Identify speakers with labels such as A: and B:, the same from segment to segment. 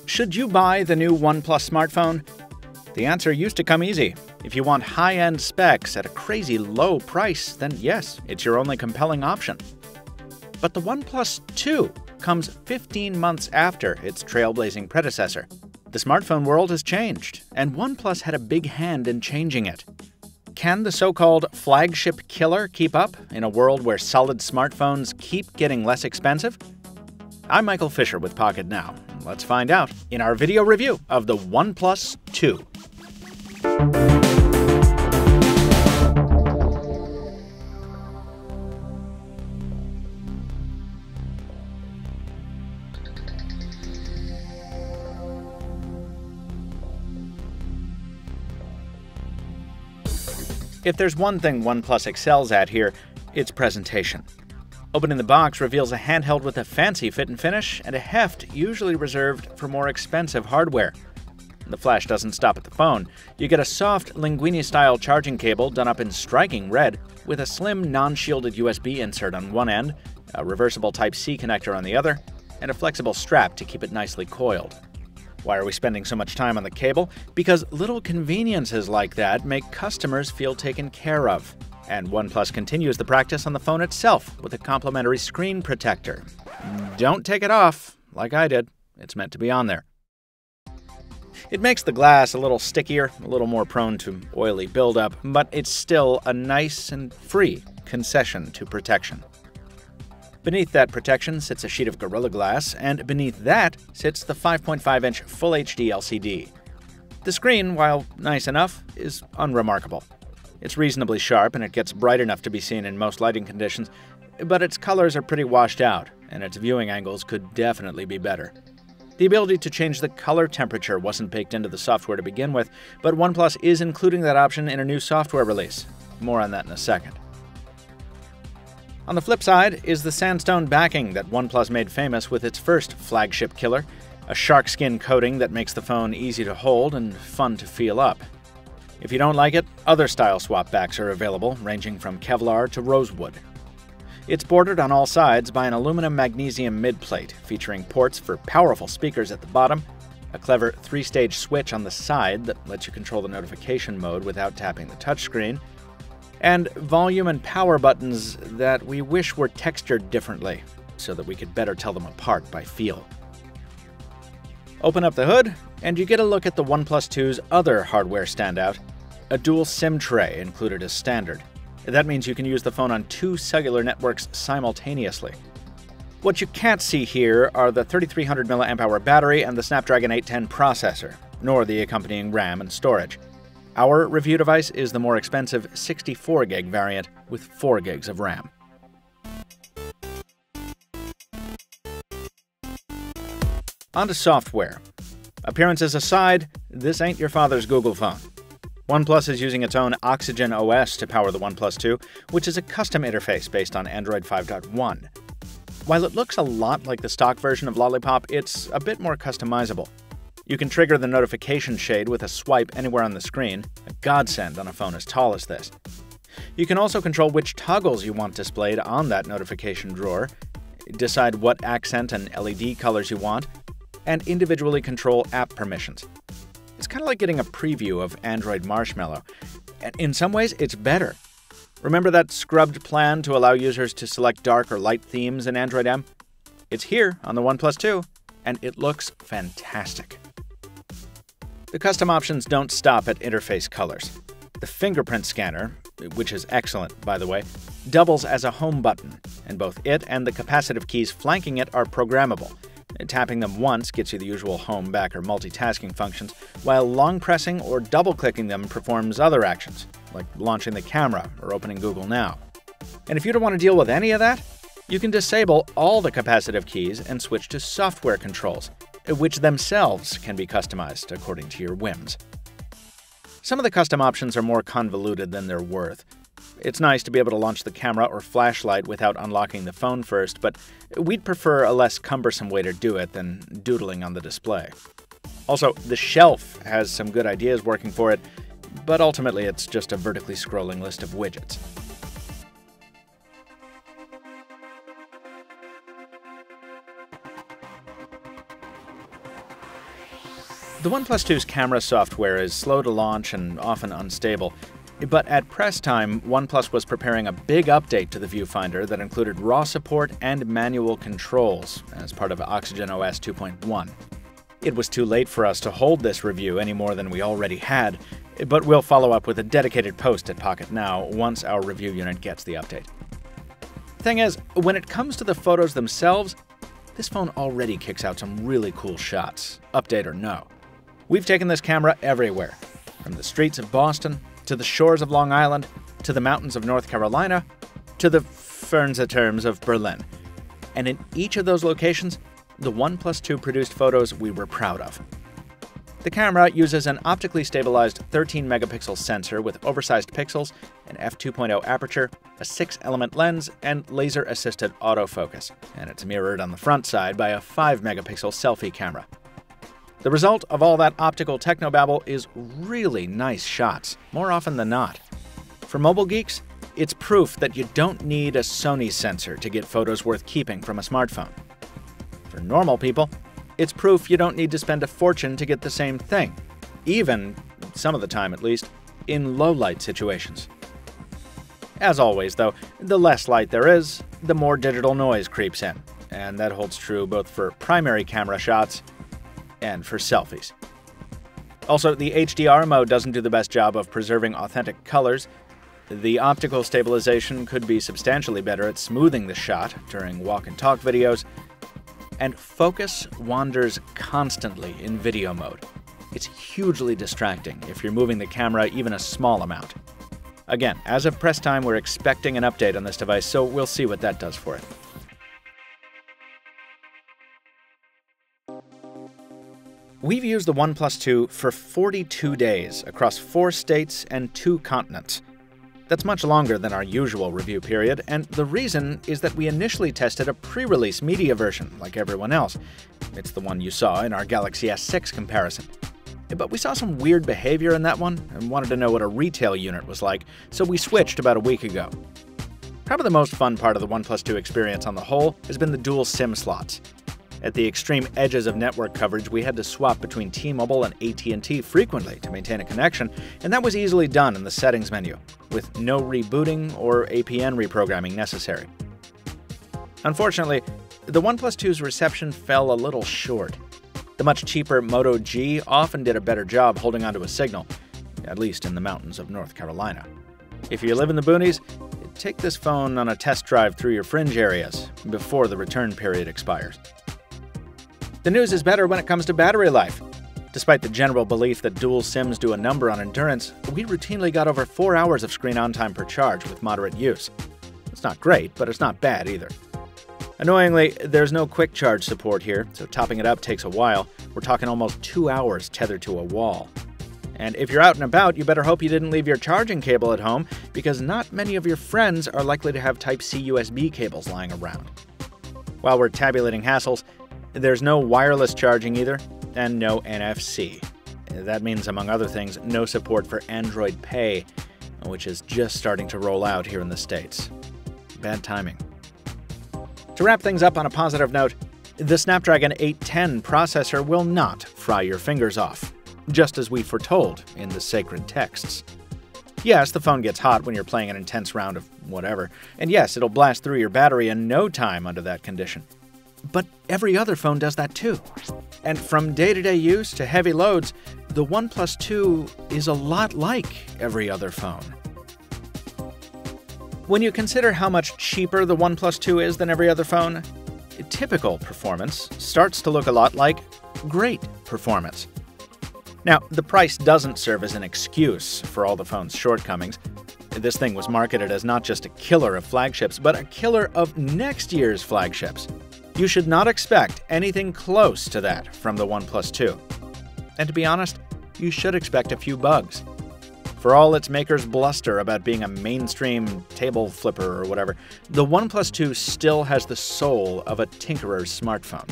A: Should you buy the new OnePlus smartphone? The answer used to come easy. If you want high-end specs at a crazy low price, then yes, it's your only compelling option. But the OnePlus 2 comes 15 months after its trailblazing predecessor. The smartphone world has changed, and OnePlus had a big hand in changing it. Can the so-called flagship killer keep up in a world where solid smartphones keep getting less expensive? I'm Michael Fisher with Pocketnow. Let's find out in our video review of the OnePlus 2. If there's one thing OnePlus excels at here, it's presentation. Opening the box reveals a handheld with a fancy fit and finish and a heft usually reserved for more expensive hardware. The flash doesn't stop at the phone. You get a soft linguini-style charging cable done up in striking red with a slim non-shielded USB insert on one end, a reversible Type-C connector on the other, and a flexible strap to keep it nicely coiled. Why are we spending so much time on the cable? Because little conveniences like that make customers feel taken care of. And OnePlus continues the practice on the phone itself with a complimentary screen protector. Don't take it off, like I did. It's meant to be on there. It makes the glass a little stickier, a little more prone to oily buildup, but it's still a nice and free concession to protection. Beneath that protection sits a sheet of Gorilla Glass, and beneath that sits the 5.5-inch Full HD LCD. The screen, while nice enough, is unremarkable. It's reasonably sharp and it gets bright enough to be seen in most lighting conditions, but its colors are pretty washed out, and its viewing angles could definitely be better. The ability to change the color temperature wasn't baked into the software to begin with, but OnePlus is including that option in a new software release. More on that in a second. On the flip side is the sandstone backing that OnePlus made famous with its first flagship killer, a shark skin coating that makes the phone easy to hold and fun to feel up. If you don't like it, other style swap backs are available, ranging from Kevlar to rosewood. It's bordered on all sides by an aluminum magnesium midplate, featuring ports for powerful speakers at the bottom, a clever 3-stage switch on the side that lets you control the notification mode without tapping the touchscreen, and volume and power buttons that we wish were textured differently, so that we could better tell them apart by feel. Open up the hood, and you get a look at the OnePlus 2's other hardware standout, a dual SIM tray included as standard. That means you can use the phone on 2 cellular networks simultaneously. What you can't see here are the 3300 mAh battery and the Snapdragon 810 processor, nor the accompanying RAM and storage. Our review device is the more expensive 64 gig variant with 4 gigs of RAM. On to software. Appearances aside, this ain't your father's Google phone. OnePlus is using its own Oxygen OS to power the OnePlus 2, which is a custom interface based on Android 5.1. While it looks a lot like the stock version of Lollipop, it's a bit more customizable. You can trigger the notification shade with a swipe anywhere on the screen, a godsend on a phone as tall as this. You can also control which toggles you want displayed on that notification drawer, decide what accent and LED colors you want, and individually control app permissions. It's kind of like getting a preview of Android Marshmallow, and in some ways it's better. Remember that scrubbed plan to allow users to select dark or light themes in Android M? It's here on the OnePlus 2, and it looks fantastic. The custom options don't stop at interface colors. The fingerprint scanner, which is excellent, by the way, doubles as a home button, and both it and the capacitive keys flanking it are programmable. Tapping them once gets you the usual home, back, or multitasking functions, while long pressing or double-clicking them performs other actions, like launching the camera or opening Google Now. And if you don't want to deal with any of that, you can disable all the capacitive keys and switch to software controls, which themselves can be customized according to your whims. Some of the custom options are more convoluted than they're worth. It's nice to be able to launch the camera or flashlight without unlocking the phone first, but we'd prefer a less cumbersome way to do it than doodling on the display. Also, the shelf has some good ideas working for it, but ultimately it's just a vertically scrolling list of widgets. The OnePlus 2's camera software is slow to launch and often unstable, but at press time, OnePlus was preparing a big update to the viewfinder that included RAW support and manual controls as part of Oxygen OS 2.1. It was too late for us to hold this review any more than we already had, but we'll follow up with a dedicated post at Pocketnow once our review unit gets the update. Thing is, when it comes to the photos themselves, this phone already kicks out some really cool shots, update or no. We've taken this camera everywhere, from the streets of Boston, to the shores of Long Island, to the mountains of North Carolina, to the Fernsehturms of Berlin. And in each of those locations, the OnePlus 2 produced photos we were proud of. The camera uses an optically stabilized 13-megapixel sensor with oversized pixels, an f2.0 aperture, a 6-element lens, and laser-assisted autofocus, and it's mirrored on the front side by a 5-megapixel selfie camera. The result of all that optical technobabble is really nice shots, more often than not. For mobile geeks, it's proof that you don't need a Sony sensor to get photos worth keeping from a smartphone. For normal people, it's proof you don't need to spend a fortune to get the same thing, even, some of the time at least, in low-light situations. As always, though, the less light there is, the more digital noise creeps in, and that holds true both for primary camera shots and for selfies. Also, the HDR mode doesn't do the best job of preserving authentic colors. The optical stabilization could be substantially better at smoothing the shot during walk and talk videos, and focus wanders constantly in video mode. It's hugely distracting if you're moving the camera even a small amount. Again, as of press time, we're expecting an update on this device, so we'll see what that does for it. We've used the OnePlus 2 for 42 days across 4 states and 2 continents. That's much longer than our usual review period, and the reason is that we initially tested a pre-release media version, like everyone else. It's the one you saw in our Galaxy S6 comparison. But we saw some weird behavior in that one and wanted to know what a retail unit was like, so we switched about a week ago. Probably the most fun part of the OnePlus 2 experience on the whole has been the dual SIM slots. At the extreme edges of network coverage, we had to swap between T-Mobile and AT&T frequently to maintain a connection, and that was easily done in the settings menu, with no rebooting or APN reprogramming necessary. Unfortunately, the OnePlus 2's reception fell a little short. The much cheaper Moto G often did a better job holding onto a signal, at least in the mountains of North Carolina. If you live in the boonies, take this phone on a test drive through your fringe areas before the return period expires. The news is better when it comes to battery life. Despite the general belief that dual SIMs do a number on endurance, we routinely got over 4 hours of screen on time per charge with moderate use. It's not great, but it's not bad either. Annoyingly, there's no quick charge support here, so topping it up takes a while. We're talking almost 2 hours tethered to a wall. And if you're out and about, you better hope you didn't leave your charging cable at home, because not many of your friends are likely to have Type-C USB cables lying around. While we're tabulating hassles, there's no wireless charging either, and no NFC. That means, among other things, no support for Android Pay, which is just starting to roll out here in the States. Bad timing. To wrap things up on a positive note, the Snapdragon 810 processor will not fry your fingers off, just as we foretold in the sacred texts. Yes, the phone gets hot when you're playing an intense round of whatever, and yes, it'll blast through your battery in no time under that condition. But every other phone does that too. And from day-to-day use to heavy loads, the OnePlus 2 is a lot like every other phone. When you consider how much cheaper the OnePlus 2 is than every other phone, typical performance starts to look a lot like great performance. Now, the price doesn't serve as an excuse for all the phone's shortcomings. This thing was marketed as not just a killer of flagships, but a killer of next year's flagships. You should not expect anything close to that from the OnePlus 2. And to be honest, you should expect a few bugs. For all its maker's bluster about being a mainstream table flipper or whatever, the OnePlus 2 still has the soul of a tinkerer's smartphone,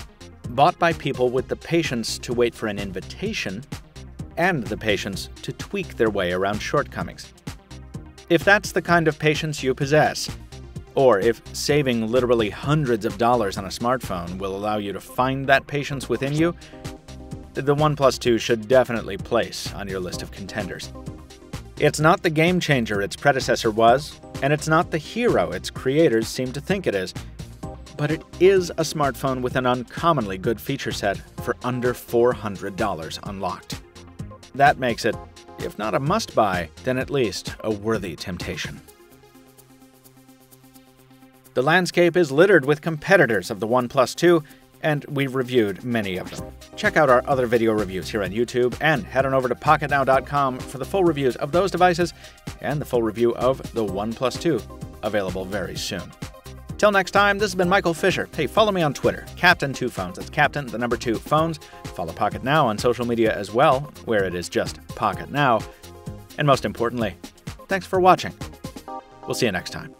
A: bought by people with the patience to wait for an invitation and the patience to tweak their way around shortcomings. If that's the kind of patience you possess, or if saving literally hundreds of dollars on a smartphone will allow you to find that patience within you, the OnePlus 2 should definitely place on your list of contenders. It's not the game changer its predecessor was, and it's not the hero its creators seem to think it is, but it is a smartphone with an uncommonly good feature set for under $400 unlocked. That makes it, if not a must-buy, then at least a worthy temptation. The landscape is littered with competitors of the OnePlus 2, and we've reviewed many of them. Check out our other video reviews here on YouTube, and head on over to Pocketnow.com for the full reviews of those devices and the full review of the OnePlus 2, available very soon. Till next time, this has been Michael Fisher. Hey, follow me on Twitter, Captain2Phones. That's Captain, the number 2, Phones. Follow Pocketnow on social media as well, where it is just Pocketnow. And most importantly, thanks for watching. We'll see you next time.